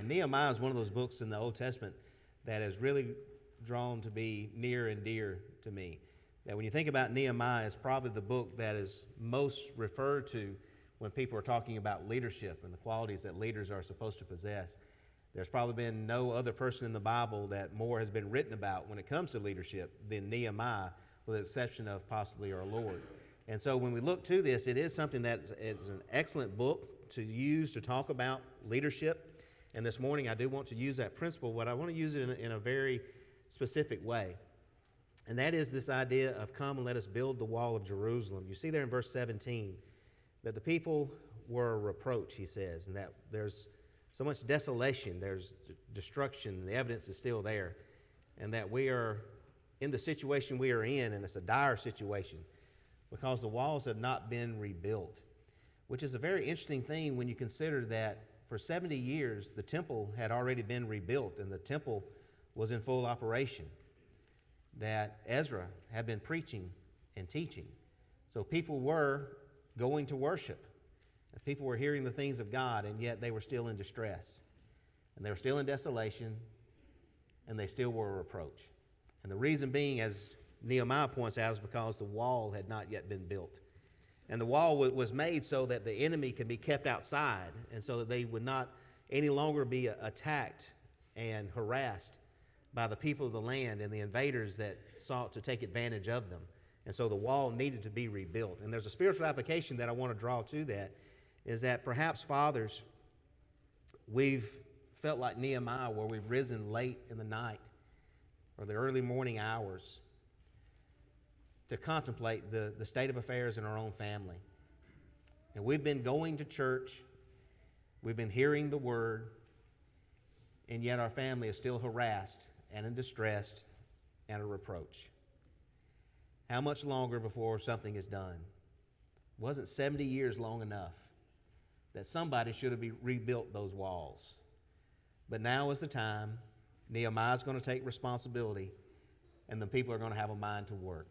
And Nehemiah is one of those books in the Old Testament that has really drawn to be near and dear to me. That when you think about Nehemiah, it's probably the book that is most referred to when people are talking about leadership and the qualities that leaders are supposed to possess. There's probably been no other person in the Bible that more has been written about when it comes to leadership than Nehemiah, with the exception of possibly our Lord. And so when we look to this, it is something that is an excellent book to use to talk about leadership. And this morning I do want to use that principle, but I want to use it in a very specific way. And that is this idea of come and let us build the wall of Jerusalem. You see there in verse 17 that the people were a reproach, he says, and that there's so much desolation, there's destruction, the evidence is still there, and that we are in the situation we are in, and it's a dire situation because the walls have not been rebuilt, which is a very interesting thing when you consider that for 70 years the temple had already been rebuilt and the temple was in full operation, that Ezra had been preaching and teaching. So people were going to worship. And people were hearing the things of God, and yet they were still in distress. And they were still in desolation, and they still were a reproach. And the reason being, as Nehemiah points out, is because the wall had not yet been built. And the wall was made so that the enemy can be kept outside, and so that they would not any longer be attacked and harassed by the people of the land and the invaders that sought to take advantage of them. And so the wall needed to be rebuilt. And there's a spiritual application that I want to draw to that, is that perhaps fathers, we've felt like Nehemiah, where we've risen late in the night or the early morning hours to contemplate the state of affairs in our own family. And we've been going to church, we've been hearing the word, and yet our family is still harassed and in distress and a reproach. How much longer before something is done? Wasn't 70 years long enough that somebody should have rebuilt those walls? But now is the time. Nehemiah's going to take responsibility, and the people are going to have a mind to work.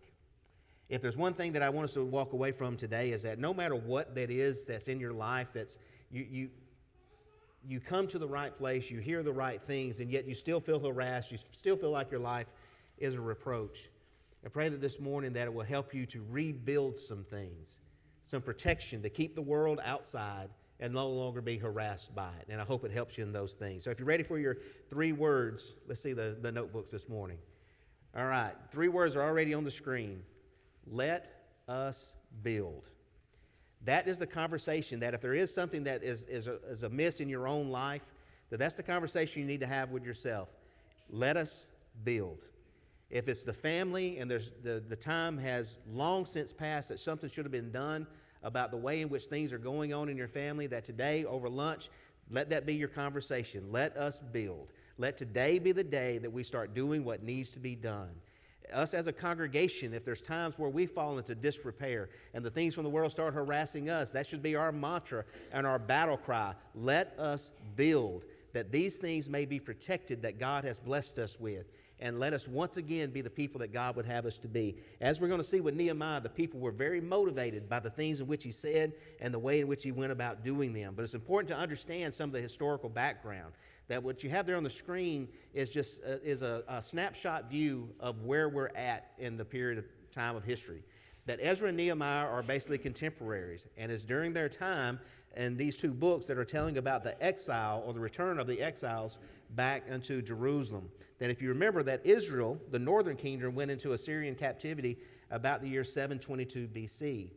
If there's one thing that I want us to walk away from today, is that no matter what that is that's in your life, that's you come to the right place, you hear the right things, and yet you still feel harassed, you still feel like your life is a reproach. I pray that this morning that it will help you to rebuild some things, some protection to keep the world outside and no longer be harassed by it. And I hope it helps you in those things. So if you're ready for your 3 words, let's see the notebooks this morning. All right, 3 words are already on the screen. Let us build. That is the conversation that if there is something that is amiss in your own life, that's the conversation you need to have with yourself. Let us build. If it's the family and there's the time has long since passed that something should have been done about the way in which things are going on in your family, that today over lunch, let that be your conversation. Let us build. Let today be the day that we start doing what needs to be done. Us as a congregation, if there's times where we fall into disrepair and the things from the world start harassing us, that should be our mantra and our battle cry. Let us build, that these things may be protected that God has blessed us with. And let us once again be the people that God would have us to be. As we're going to see with Nehemiah, the people were very motivated by the things in which he said and the way in which he went about doing them. But it's important to understand some of the historical background. That what you have there on the screen is just a snapshot view of where we're at in the period of time of history. That Ezra and Nehemiah are basically contemporaries, and it's during their time and these 2 books that are telling about the exile or the return of the exiles back into Jerusalem. That if you remember that Israel, the northern kingdom, went into Assyrian captivity about the year 722 BC.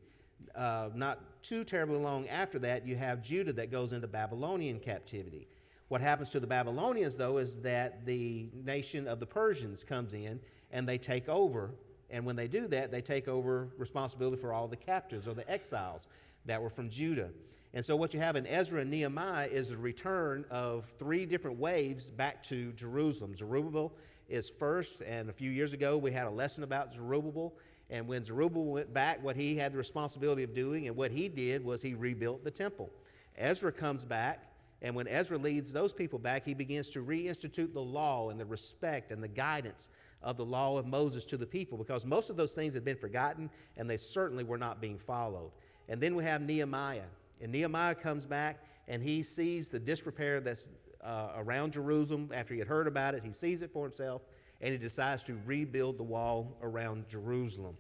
Not too terribly long after that, you have Judah that goes into Babylonian captivity. What happens to the Babylonians, though, is that the nation of the Persians comes in and they take over. And when they do that, they take over responsibility for all the captives or the exiles that were from Judah. And so what you have in Ezra and Nehemiah is the return of 3 different waves back to Jerusalem. Zerubbabel is first, and a few years ago we had a lesson about Zerubbabel. And when Zerubbabel went back, what he had the responsibility of doing and what he did was he rebuilt the temple. Ezra comes back, and when Ezra leads those people back, he begins to reinstitute the law and the respect and the guidance of the law of Moses to the people, because most of those things had been forgotten and they certainly were not being followed. And then we have Nehemiah. And Nehemiah comes back and he sees the disrepair that's around Jerusalem. After he had heard about it, he sees it for himself, and he decides to rebuild the wall around Jerusalem.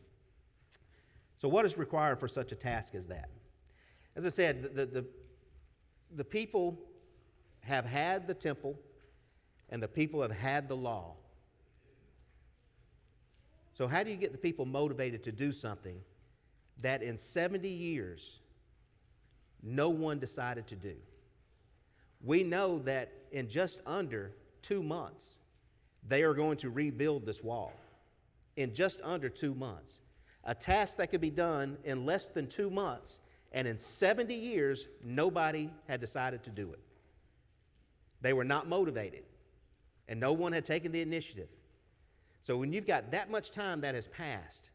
So what is required for such a task as that? As I said, the people have had the temple, and the people have had the law. So how do you get the people motivated to do something that in 70 years no one decided to do? We know that in just under 2 months, they are going to rebuild this wall. In just under 2 months. A task that could be done in less than 2 months, and in 70 years, nobody had decided to do it. They were not motivated, and no one had taken the initiative. So when you've got that much time that has passed,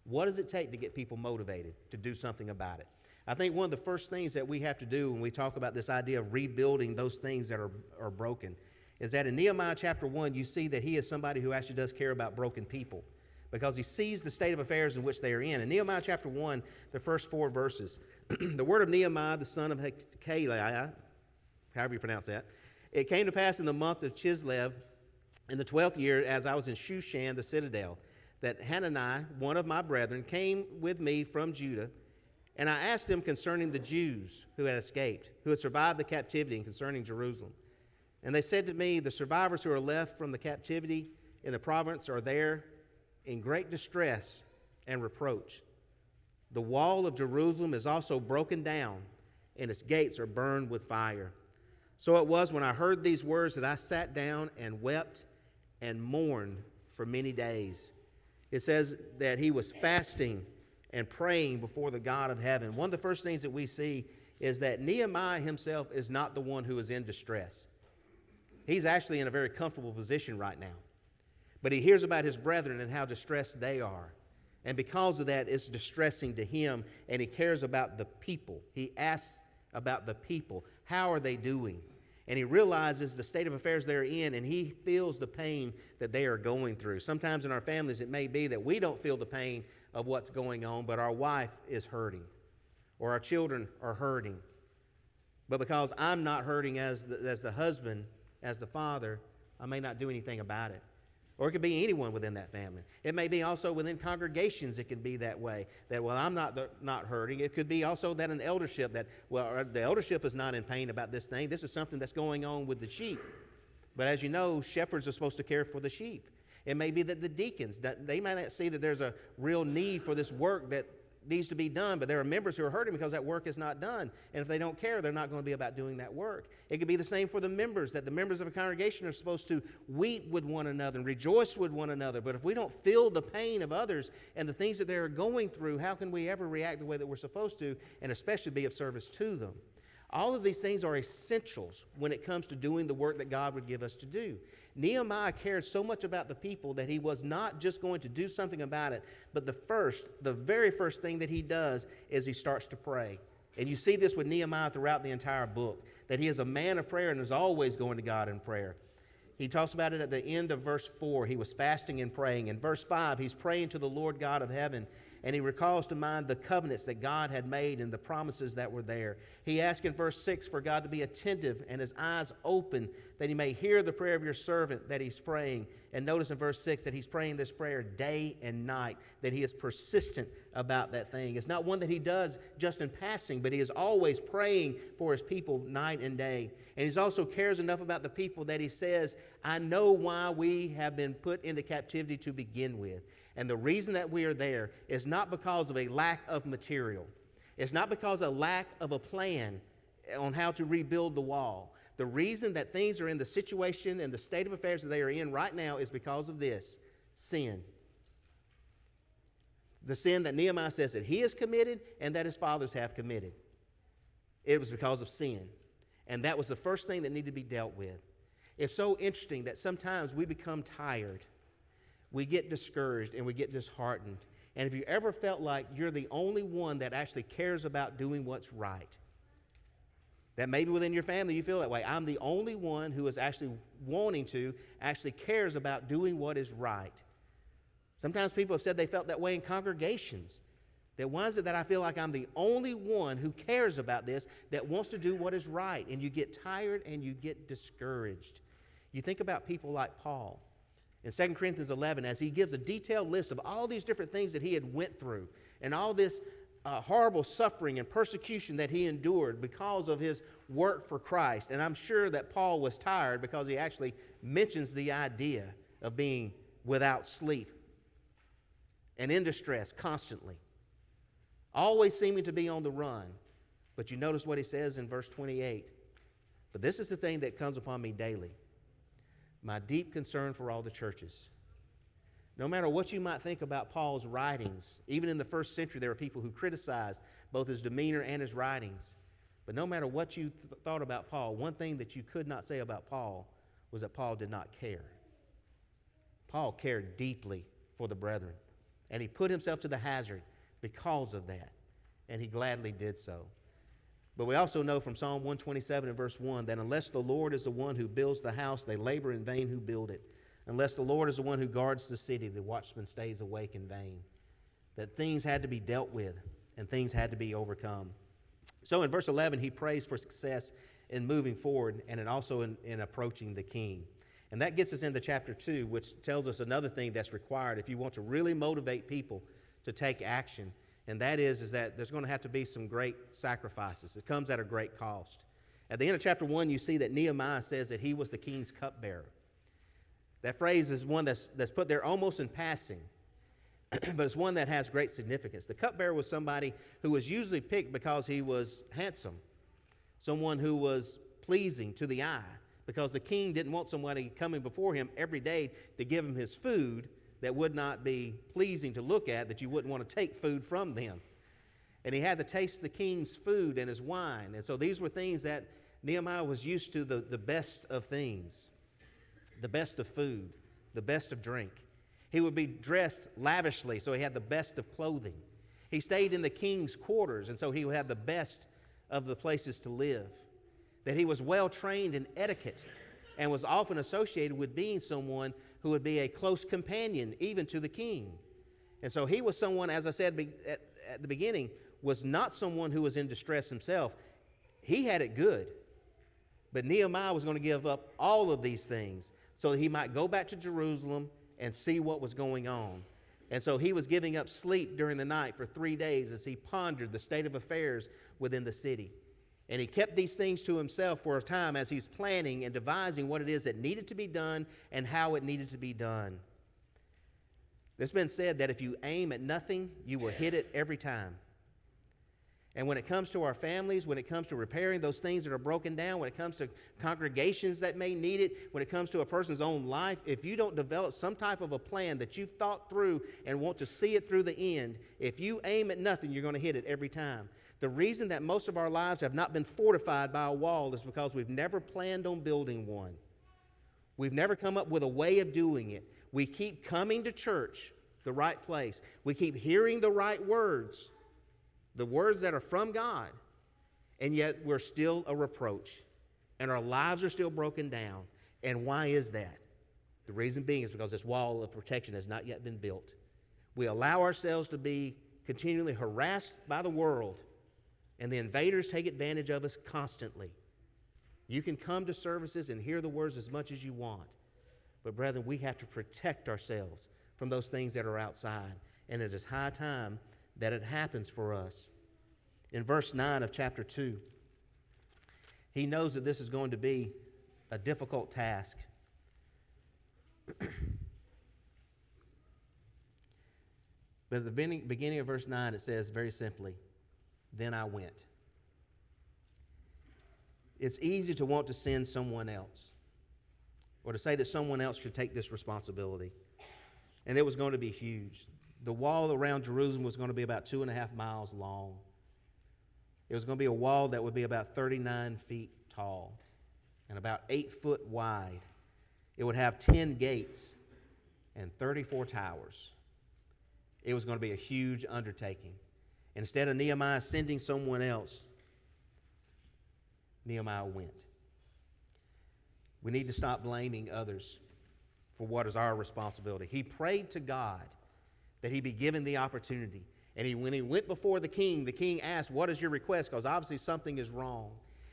what does it take to get people motivated to do something about it? I think one of the first things that we have to do when we talk about this idea of rebuilding those things that are broken is that in Nehemiah chapter 1, you see that he is somebody who actually does care about broken people because he sees the state of affairs in which they are in. In Nehemiah chapter 1, the first 4 verses, the word of Nehemiah, the son of Caskey, however you pronounce that, it came to pass in the month of Chislev, in the 12th year, as I was in Shushan, the citadel, that Hanani, one of my brethren, came with me from Judah, and I asked him concerning the Jews who had escaped, who had survived the captivity, and concerning Jerusalem. And they said to me, the survivors who are left from the captivity in the province are there in great distress and reproach. The wall of Jerusalem is also broken down, and its gates are burned with fire. So it was when I heard these words that I sat down and wept and mourned for many days. It says that he was fasting and praying before the God of heaven. One of the first things that we see is that Nehemiah himself is not the one who is in distress. He's actually in a very comfortable position right now. But he hears about his brethren and how distressed they are. And because of that, it's distressing to him, and he cares about the people. He asks about the people. How are they doing? And he realizes the state of affairs they're in, and he feels the pain that they are going through. Sometimes in our families, it may be that we don't feel the pain of what's going on, but our wife is hurting, or our children are hurting. But because I'm not hurting as the husband, as the father, I may not do anything about it. Or it could be anyone within that family. It may be also within congregations it can be that way. That, well, I'm not hurting. It could be also that an eldership, that, well, the eldership is not in pain about this thing. This is something that's going on with the sheep. But as you know, shepherds are supposed to care for the sheep. It may be that the deacons, that they might not see that there's a real need for this work that needs to be done, but there are members who are hurting because that work is not done. And if they don't care, they're not going to be about doing that work. It could be the same for the members, that the members of a congregation are supposed to weep with one another and rejoice with one another. But if we don't feel the pain of others and the things that they're going through, how can we ever react the way that we're supposed to, and especially be of service to them? All of these things are essentials when it comes to doing the work that God would give us to do. Nehemiah cared so much about the people that he was not just going to do something about it, but the very first thing that he does is he starts to pray. And you see this with Nehemiah throughout the entire book, that he is a man of prayer and is always going to God in prayer. He talks about it at the end of verse 4. He was fasting and praying. In verse 5, he's praying to the Lord God of heaven, and he recalls to mind the covenants that God had made and the promises that were there. He asked in verse 6 for God to be attentive and his eyes open, that he may hear the prayer of your servant that he's praying. And notice in verse 6 that he's praying this prayer day and night, that he is persistent about that thing. It's not one that he does just in passing, but he is always praying for his people night and day. And he also cares enough about the people that he says, I know why we have been put into captivity to begin with. And the reason that we are there is not because of a lack of material. It's not because of a lack of a plan on how to rebuild the wall. The reason that things are in the situation and the state of affairs that they are in right now is because of this, sin. The sin that Nehemiah says that he has committed and that his fathers have committed. It was because of sin. And that was the first thing that needed to be dealt with. It's so interesting that sometimes we become tired. We get discouraged and we get disheartened. And if you ever felt like you're the only one that actually cares about doing what's right, that maybe within your family you feel that way. I'm the only one who is actually actually cares about doing what is right. Sometimes people have said they felt that way in congregations, That why is it that I feel like I'm the only one who cares about this, that wants to do what is right? And you get tired and you get discouraged. You think about people like Paul in 2 Corinthians 11, as he gives a detailed list of all these different things that he had went through and all this horrible suffering and persecution that he endured because of his work for Christ. And I'm sure that Paul was tired, because he actually mentions the idea of being without sleep and in distress constantly, always seeming to be on the run. But you notice what he says in verse 28. But this is the thing that comes upon me daily, my deep concern for all the churches. No matter what you might think about Paul's writings, even in the first century there were people who criticized both his demeanor and his writings. But no matter what you thought about Paul, one thing that you could not say about Paul was that Paul did not care. Paul cared deeply for the brethren, and he put himself to the hazard because of that, and he gladly did so. But we also know from Psalm 127 and verse 1 that unless the Lord is the one who builds the house, they labor in vain who build it. Unless the Lord is the one who guards the city, the watchman stays awake in vain. That things had to be dealt with and things had to be overcome. So in verse 11, he prays for success in moving forward and also in approaching the king. And that gets us into chapter 2, which tells us another thing that's required if you want to really motivate people to take action. And that is that there's going to have to be some great sacrifices. It comes at a great cost. At the end of chapter 1, you see that Nehemiah says that he was the king's cupbearer. That phrase is one that's put there almost in passing, but it's one that has great significance. The cupbearer was somebody who was usually picked because he was handsome, someone who was pleasing to the eye, because the king didn't want somebody coming before him every day to give him his food that would not be pleasing to look at, that you wouldn't want to take food from them. And he had to taste the king's food and his wine. And so these were things that Nehemiah was used to, the best of things, the best of food, the best of drink. He would be dressed lavishly, so he had the best of clothing. He stayed in the king's quarters, and so he would have the best of the places to live. That he was well trained in etiquette and was often associated with being someone who would be a close companion even to the king. And so he was someone, as I said at the beginning, was not someone who was in distress himself. He had it good. But Nehemiah was going to give up all of these things so that he might go back to Jerusalem and see what was going on. And so he was giving up sleep during the night for 3 days as he pondered the state of affairs within the city. And he kept these things to himself for a time as he's planning and devising what it is that needed to be done and how it needed to be done. It's been said that if you aim at nothing, you will hit it every time. And when it comes to our families, when it comes to repairing those things that are broken down, when it comes to congregations that may need it, when it comes to a person's own life, if you don't develop some type of a plan that you've thought through and want to see it through the end, if you aim at nothing, you're going to hit it every time. The reason that most of our lives have not been fortified by a wall is because we've never planned on building one. We've never come up with a way of doing it. We keep coming to church, the right place. We keep hearing the right words, the words that are from God, and yet we're still a reproach, and our lives are still broken down. And why is that? The reason being is because this wall of protection has not yet been built. We allow ourselves to be continually harassed by the world, and the invaders take advantage of us constantly. You can come to services and hear the words as much as you want, but brethren, we have to protect ourselves from those things that are outside, and it is high time that it happens for us. In verse 9 of chapter 2, he knows that this is going to be a difficult task. But at the beginning of verse 9, it says very simply, "Then I went." It's easy to want to send someone else, or to say that someone else should take this responsibility. And it was going to be huge. The wall around Jerusalem was going to be about 2.5 miles long. It was going to be a wall that would be about 39 feet tall and about 8 foot wide. It would have 10 gates and 34 towers. It was going to be a huge undertaking. And instead of Nehemiah sending someone else, Nehemiah went. We need to stop blaming others for what is our responsibility. He prayed to God that he be given the opportunity. And when he went before the king asked, what is your request? Because obviously something is wrong.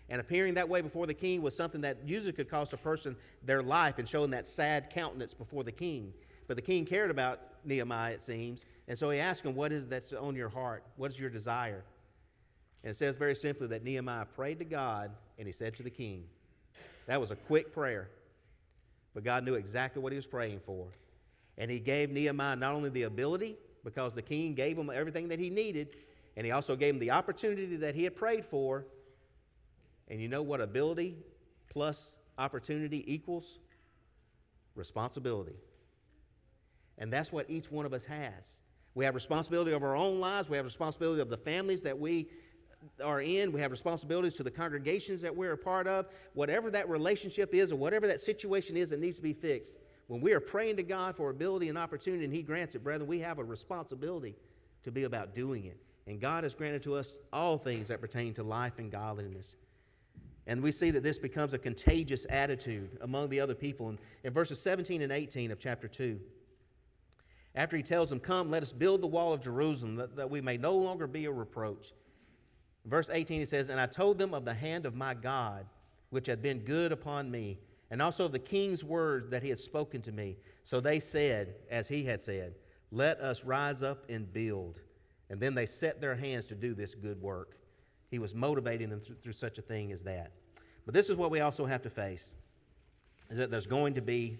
And appearing that way before the king was something that usually could cost a person their life, and showing that sad countenance before the king. But the king cared about Nehemiah, it seems. And so he asked him, what is that's on your heart? What is your desire? And it says very simply that Nehemiah prayed to God, and he said to the king. That was a quick prayer. But God knew exactly what he was praying for. And he gave Nehemiah not only the ability, because the king gave him everything that he needed, and he also gave him the opportunity that he had prayed for. And you know what ability plus opportunity equals? Responsibility. And that's what each one of us has. We have responsibility of our own lives. We have responsibility of the families that we are in. We have responsibilities to the congregations that we're a part of. Whatever that relationship is, or whatever that situation is that needs to be fixed, when we are praying to God for ability and opportunity and he grants it, brethren, we have a responsibility to be about doing it. And God has granted to us all things that pertain to life and godliness. And we see that this becomes a contagious attitude among the other people. In verses 17 and 18 of chapter 2, after he tells them, come, let us build the wall of Jerusalem, that we may no longer be a reproach. In verse 18 he says, and I told them of the hand of my God, which had been good upon me, and also of the king's word that he had spoken to me. So they said, as he had said, let us rise up and build. And then they set their hands to do this good work. He was motivating them through such a thing as that. But this is what we also have to face, is that there's going to be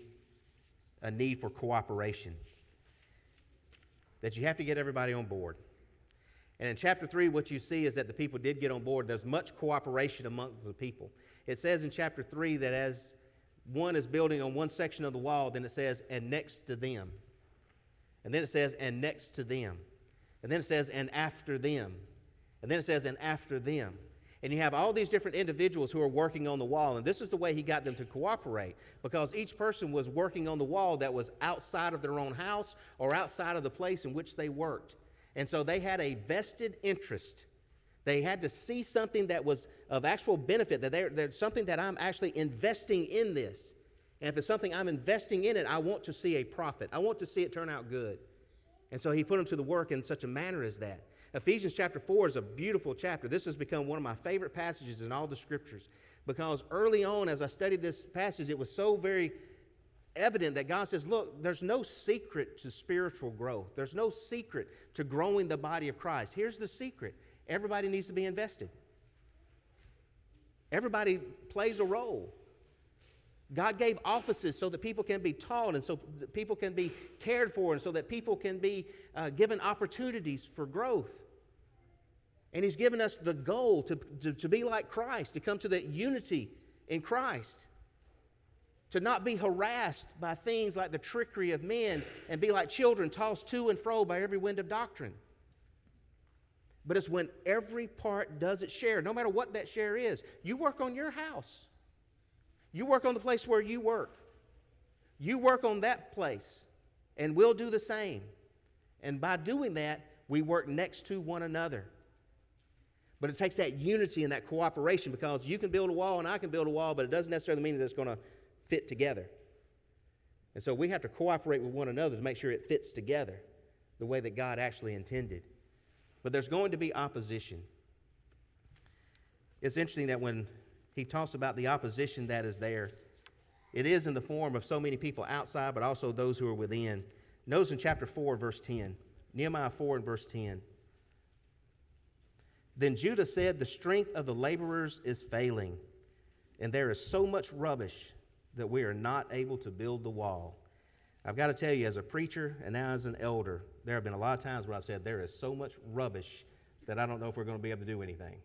a need for cooperation, that you have to get everybody on board. And in chapter 3, what you see is that the people did get on board. There's much cooperation amongst the people. It says in chapter 3 that as one is building on one section of the wall, then it says, and next to them. And then it says, and next to them. And then it says, and after them. And then it says, and after them. And you have all these different individuals who are working on the wall. And this is the way he got them to cooperate, because each person was working on the wall that was outside of their own house or outside of the place in which they worked. And so they had a vested interest. They had to see something that was of actual benefit, that there's something that I'm actually investing in this. And if it's something I'm investing in it, I want to see a profit. I want to see it turn out good. And so he put them to the work in such a manner as that. Ephesians chapter 4 is a beautiful chapter. This has become one of my favorite passages in all the scriptures, because early on as I studied this passage, it was so very evident that God says, look, there's no secret to spiritual growth. There's no secret to growing the body of Christ. Here's the secret. Everybody needs to be invested. Everybody plays a role. God gave offices so that people can be taught, and so that people can be cared for, and so that people can be given opportunities for growth. And he's given us the goal to be like Christ, to come to that unity in Christ, to not be harassed by things like the trickery of men, and be like children tossed to and fro by every wind of doctrine. But it's when every part does its share, no matter what that share is. You work on your house. You work on the place where you work. You work on that place, and we'll do the same. And by doing that, we work next to one another. But it takes that unity and that cooperation, because you can build a wall and I can build a wall, but it doesn't necessarily mean that it's going to fit together. And so we have to cooperate with one another to make sure it fits together the way that God actually intended. But there's going to be opposition. It's interesting that when he talks about the opposition that is there, it is in the form of so many people outside, but also those who are within. Notice in chapter 4, verse 10, Nehemiah 4 and verse 10. Then Judah said, the strength of the laborers is failing, and there is so much rubbish that we are not able to build the wall. I've got to tell you, as a preacher and now as an elder, there have been a lot of times where I've said, there is so much rubbish that I don't know if we're going to be able to do anything.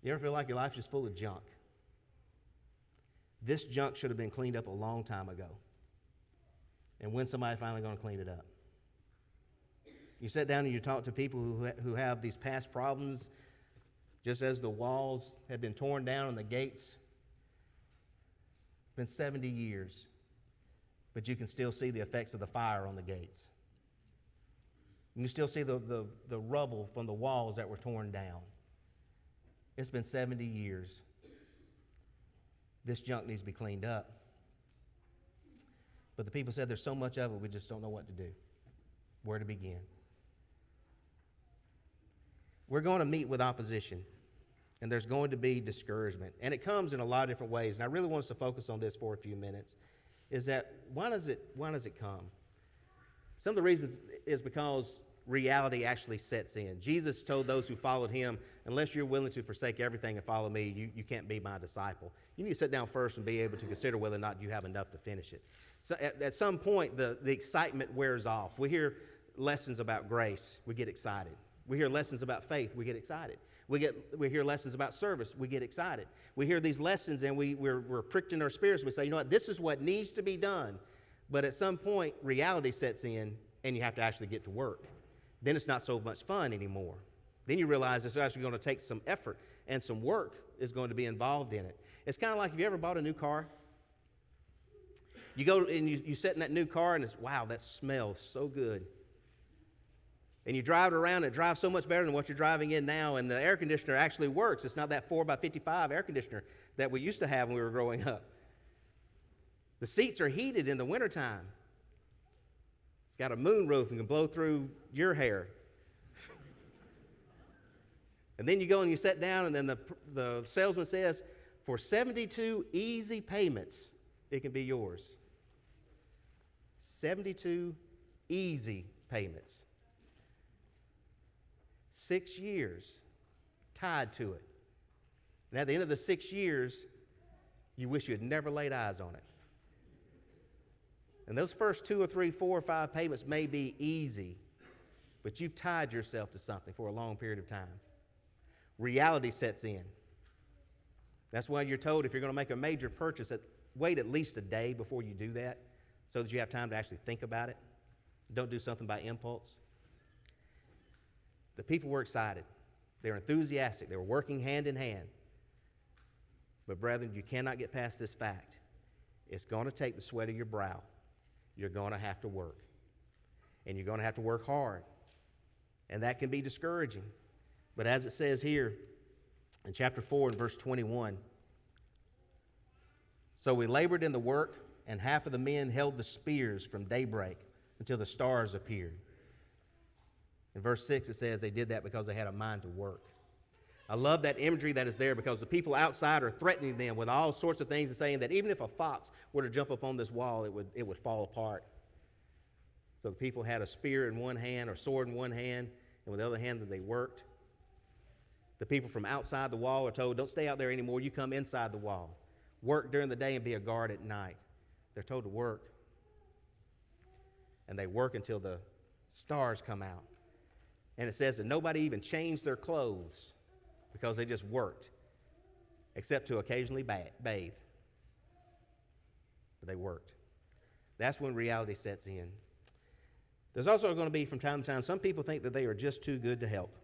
You ever feel like your life's just full of junk? This junk should have been cleaned up a long time ago. And when's somebody finally going to clean it up? You sit down and you talk to people who have these past problems, just as the walls had been torn down and the gates. It's been 70 years, but you can still see the effects of the fire on the gates. You can still see the rubble from the walls that were torn down. It's been 70 years. This junk needs to be cleaned up. But the people said, there's so much of it, we just don't know what to do, where to begin. We're going to meet with opposition, and there's going to be discouragement. And it comes in a lot of different ways. And I really want us to focus on this for a few minutes, is that why does it come? Some of the reasons is because reality actually sets in. Jesus told those who followed him, unless you're willing to forsake everything and follow me, you can't be my disciple. You need to sit down first and be able to consider whether or not you have enough to finish it. So at some point, the excitement wears off. We hear lessons about grace, we get excited. We hear lessons about faith, we get excited. We hear lessons about service, we get excited. We hear these lessons and we're pricked in our spirits. We say, you know what, this is what needs to be done. But at some point, reality sets in and you have to actually get to work. Then it's not so much fun anymore. Then you realize it's actually going to take some effort and some work is going to be involved in it. It's kind of like, have you ever bought a new car? You go and you sit in that new car and it's, wow, that smells so good. And you drive it around, it drives so much better than what you're driving in now, and the air conditioner actually works. It's not that 4x55 air conditioner that we used to have when we were growing up. The seats are heated in the wintertime. It's got a moon roof and can blow through your hair. And then you go and you sit down, and then the salesman says, for 72 easy payments, it can be yours. 72 easy payments. 6 years tied to it. And at the end of the 6 years, you wish you had never laid eyes on it. And those first 2 or 3, 4 or 5 payments may be easy, but you've tied yourself to something for a long period of time. Reality sets in. That's why you're told if you're going to make a major purchase, wait at least a day before you do that so that you have time to actually think about it. Don't do something by impulse. The people were excited. They were enthusiastic. They were working hand in hand. But brethren, you cannot get past this fact. It's going to take the sweat of your brow. You're going to have to work. And you're going to have to work hard. And that can be discouraging. But as it says here in chapter 4 and verse 21, so we labored in the work, and half of the men held the spears from daybreak until the stars appeared. In verse 6, it says they did that because they had a mind to work. I love that imagery that is there because the people outside are threatening them with all sorts of things and saying that even if a fox were to jump up on this wall, it would fall apart. So the people had a spear in one hand or sword in one hand, and with the other hand they worked. The people from outside the wall are told, don't stay out there anymore, you come inside the wall. Work during the day and be a guard at night. They're told to work. And they work until the stars come out. And it says that nobody even changed their clothes because they just worked, except to occasionally bathe. But they worked. That's when reality sets in. There's also going to be, from time to time, some people think that they are just too good to help.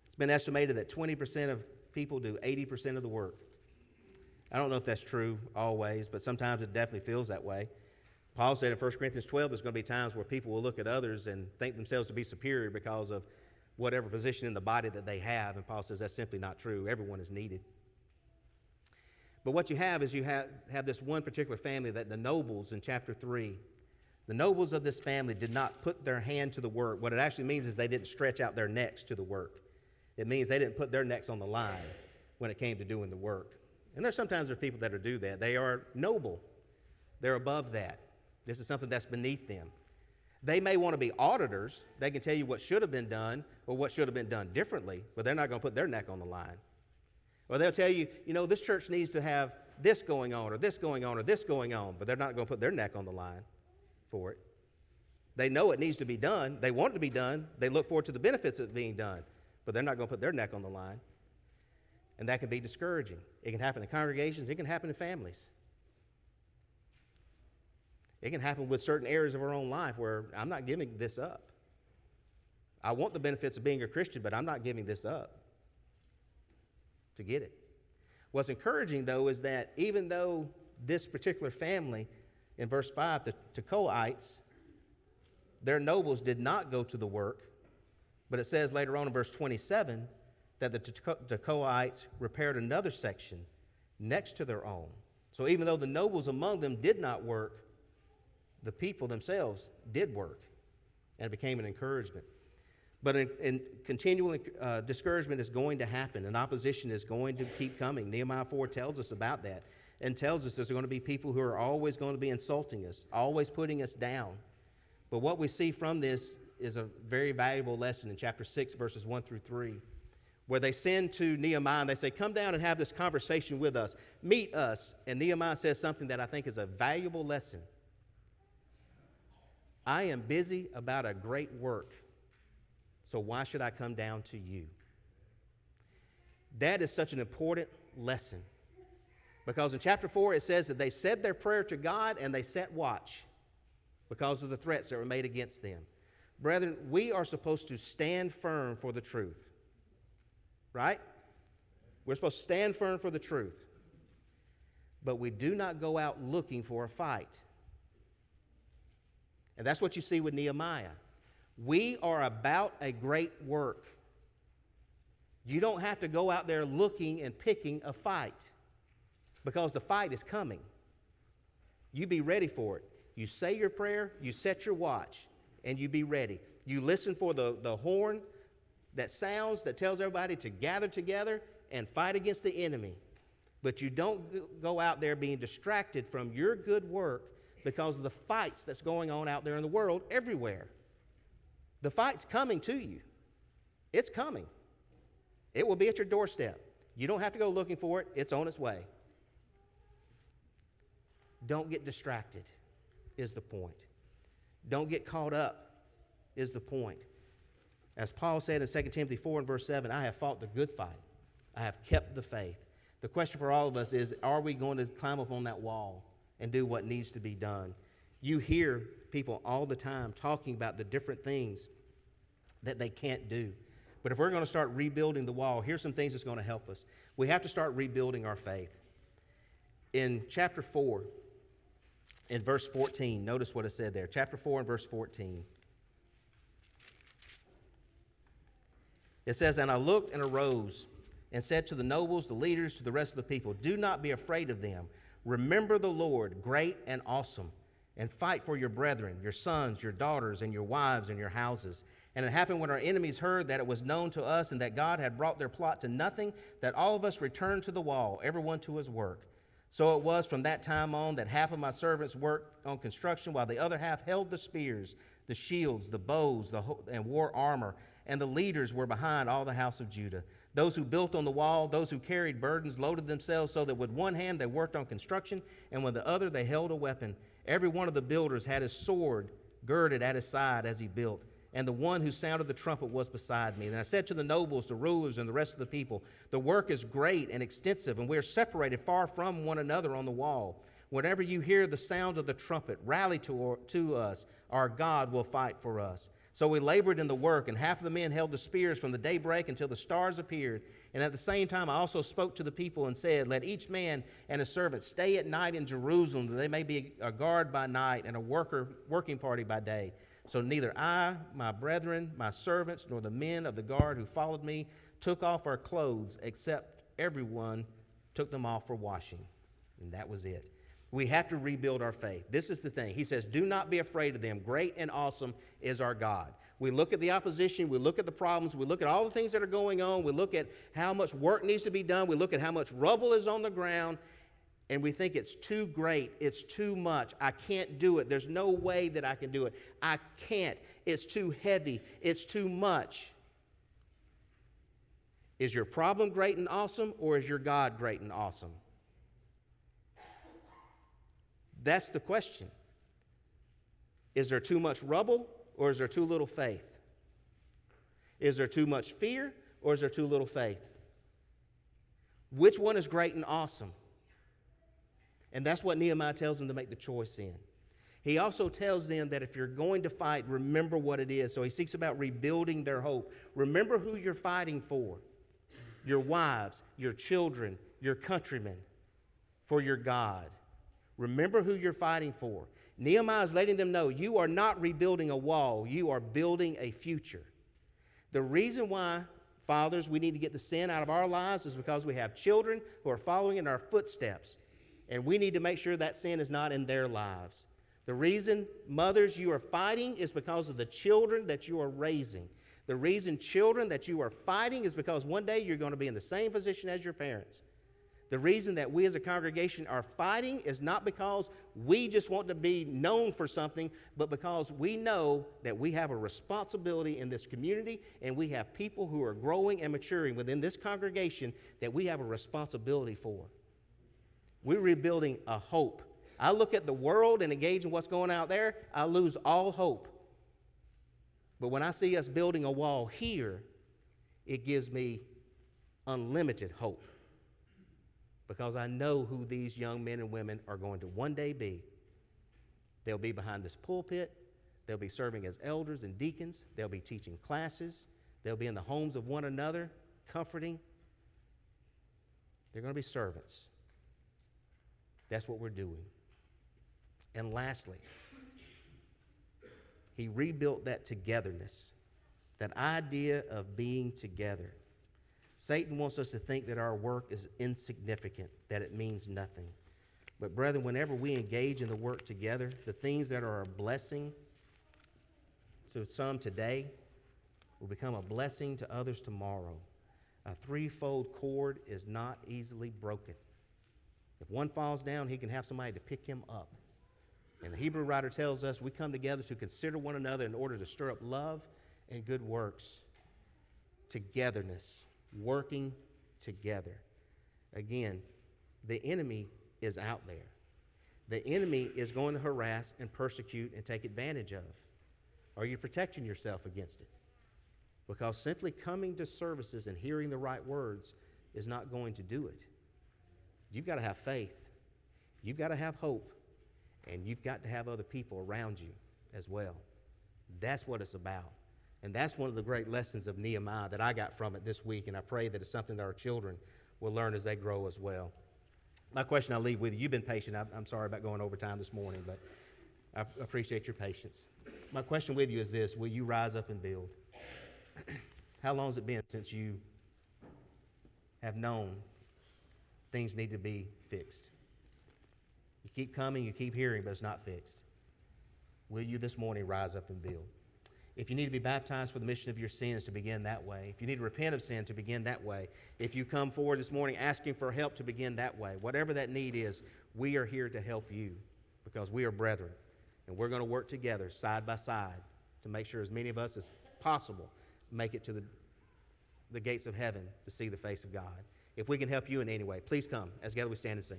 It's been estimated that 20% of people do 80% of the work. I don't know if that's true always, but sometimes it definitely feels that way. Paul said in 1 Corinthians 12, there's going to be times where people will look at others and think themselves to be superior because of whatever position in the body that they have. And Paul says that's simply not true. Everyone is needed. But what you have is you have this one particular family that the nobles in chapter 3, the nobles of this family did not put their hand to the work. What it actually means is they didn't stretch out their necks to the work. It means they didn't put their necks on the line when it came to doing the work. And there's people that do that. They are noble. They're above that. This is something that's beneath them. They may want to be auditors. They can tell you what should have been done or what should have been done differently, but they're not going to put their neck on the line. Or they'll tell you, this church needs to have this going on or this going on or this going on, but they're not going to put their neck on the line for it. They know it needs to be done. They want it to be done. They look forward to the benefits of it being done, but they're not going to put their neck on the line. And that can be discouraging. It can happen in congregations. It can happen in families. It can happen with certain areas of our own life where I'm not giving this up. I want the benefits of being a Christian, but I'm not giving this up to get it. What's encouraging, though, is that even though this particular family, in verse 5, the Tekoites, their nobles did not go to the work, but it says later on in verse 27 that the Tekoites repaired another section next to their own. So even though the nobles among them did not work, the people themselves did work, and it became an encouragement. But in continual discouragement is going to happen, and opposition is going to keep coming. Nehemiah 4 tells us about that, and tells us there's going to be people who are always going to be insulting us, always putting us down. But what we see from this is a very valuable lesson in chapter 6, verses 1 through 3, where they send to Nehemiah and they say, come down and have this conversation with us, meet us. And Nehemiah says something that I think is a valuable lesson. I am busy about a great work, so why should I come down to you? That is such an important lesson, because in chapter 4 it says that they said their prayer to God and they set watch because of the threats that were made against them. Brethren, we are supposed to stand firm for the truth, right? We're supposed to stand firm for the truth, but we do not go out looking for a fight. And that's what you see with Nehemiah. We are about a great work. You don't have to go out there looking and picking a fight, because the fight is coming. You be ready for it. You say your prayer, you set your watch, and you be ready. You listen for the horn that sounds, that tells everybody to gather together and fight against the enemy. But you don't go out there being distracted from your good work because of the fights that's going on out there in the world everywhere. The fight's coming to you. It's coming. It will be at your doorstep. You don't have to go looking for it. It's on its way. Don't get distracted is the point. Don't get caught up is the point. As Paul said in 2 Timothy 4 and verse 7, I have fought the good fight. I have kept the faith. The question for all of us is, are we going to climb up on that wall and do what needs to be done? You hear people all the time talking about the different things that they can't do. But if we're going to start rebuilding the wall, here's some things that's going to help us. We have to start rebuilding our faith. In chapter 4, in verse 14, notice what it said there. Chapter 4 and verse 14. It says, and I looked and arose and said to the nobles, the leaders, to the rest of the people, do not be afraid of them. Remember the Lord, great and awesome, and fight for your brethren, your sons, your daughters, and your wives, and your houses. And it happened when our enemies heard that it was known to us and that God had brought their plot to nothing, that all of us returned to the wall, everyone to his work. So it was from that time on that half of my servants worked on construction, while the other half held the spears, the shields, the bows, and wore armor, and the leaders were behind all the house of Judah. Those who built on the wall, those who carried burdens, loaded themselves so that with one hand they worked on construction, and with the other they held a weapon. Every one of the builders had his sword girded at his side as he built, and the one who sounded the trumpet was beside me. And I said to the nobles, the rulers, and the rest of the people, the work is great and extensive, and we are separated far from one another on the wall. Whenever you hear the sound of the trumpet, rally to us. Our God will fight for us. So we labored in the work, and half of the men held the spears from the daybreak until the stars appeared. And at the same time I also spoke to the people and said, let each man and his servant stay at night in Jerusalem, that they may be a guard by night and a working party by day. So neither I, my brethren, my servants, nor the men of the guard who followed me took off our clothes, except everyone took them off for washing. And that was it. We have to rebuild our faith. This is the thing. He says, do not be afraid of them. Great and awesome is our God. We look at the opposition. We look at the problems. We look at all the things that are going on. We look at how much work needs to be done. We look at how much rubble is on the ground. And we think it's too great. It's too much. I can't do it. There's no way that I can do it. I can't. It's too heavy. It's too much. Is your problem great and awesome, or is your God great and awesome? That's the question. Is there too much rubble, or is there too little faith? Is there too much fear, or is there too little faith? Which one is great and awesome? And that's what Nehemiah tells them to make the choice in. He also tells them that if you're going to fight, remember what it is. So he speaks about rebuilding their hope. Remember who you're fighting for. Your wives, your children, your countrymen, for your God. Remember who you're fighting for. Nehemiah is letting them know you are not rebuilding a wall. You are building a future. The reason why, fathers, we need to get the sin out of our lives is because we have children who are following in our footsteps. And we need to make sure that sin is not in their lives. The reason, mothers, you are fighting is because of the children that you are raising. The reason, children, that you are fighting is because one day you're going to be in the same position as your parents. The reason that we as a congregation are fighting is not because we just want to be known for something, but because we know that we have a responsibility in this community, and we have people who are growing and maturing within this congregation that we have a responsibility for. We're rebuilding a hope. I look at the world and engage in what's going out there, I lose all hope. But when I see us building a wall here, it gives me unlimited hope. Because I know who these young men and women are going to one day be. They'll be behind this pulpit. They'll be serving as elders and deacons. They'll be teaching classes. They'll be in the homes of one another, comforting. They're going to be servants. That's what we're doing. And lastly, he rebuilt that togetherness, that idea of being together. Satan wants us to think that our work is insignificant, that it means nothing. But brethren, whenever we engage in the work together, the things that are a blessing to some today will become a blessing to others tomorrow. A threefold cord is not easily broken. If one falls down, he can have somebody to pick him up. And the Hebrew writer tells us we come together to consider one another in order to stir up love and good works. Togetherness. Working together. Again, the enemy is out there. The enemy is going to harass and persecute and take advantage of. Are you protecting yourself against it? Because simply coming to services and hearing the right words is not going to do it. You've got to have faith. You've got to have hope. And you've got to have other people around you as well. That's what it's about. And that's one of the great lessons of Nehemiah that I got from it this week, and I pray that it's something that our children will learn as they grow as well. My question I'll leave with you, you've been patient. I'm sorry about going over time this morning, but I appreciate your patience. My question with you is this: will you rise up and build? How long has it been since you have known things need to be fixed? You keep coming, you keep hearing, but it's not fixed. Will you this morning rise up and build? If you need to be baptized for the remission of your sins, to begin that way. If you need to repent of sin, to begin that way. If you come forward this morning asking for help, to begin that way. Whatever that need is, we are here to help you because we are brethren. And we're going to work together side by side to make sure as many of us as possible make it to the gates of heaven to see the face of God. If we can help you in any way, please come as together we stand and sing.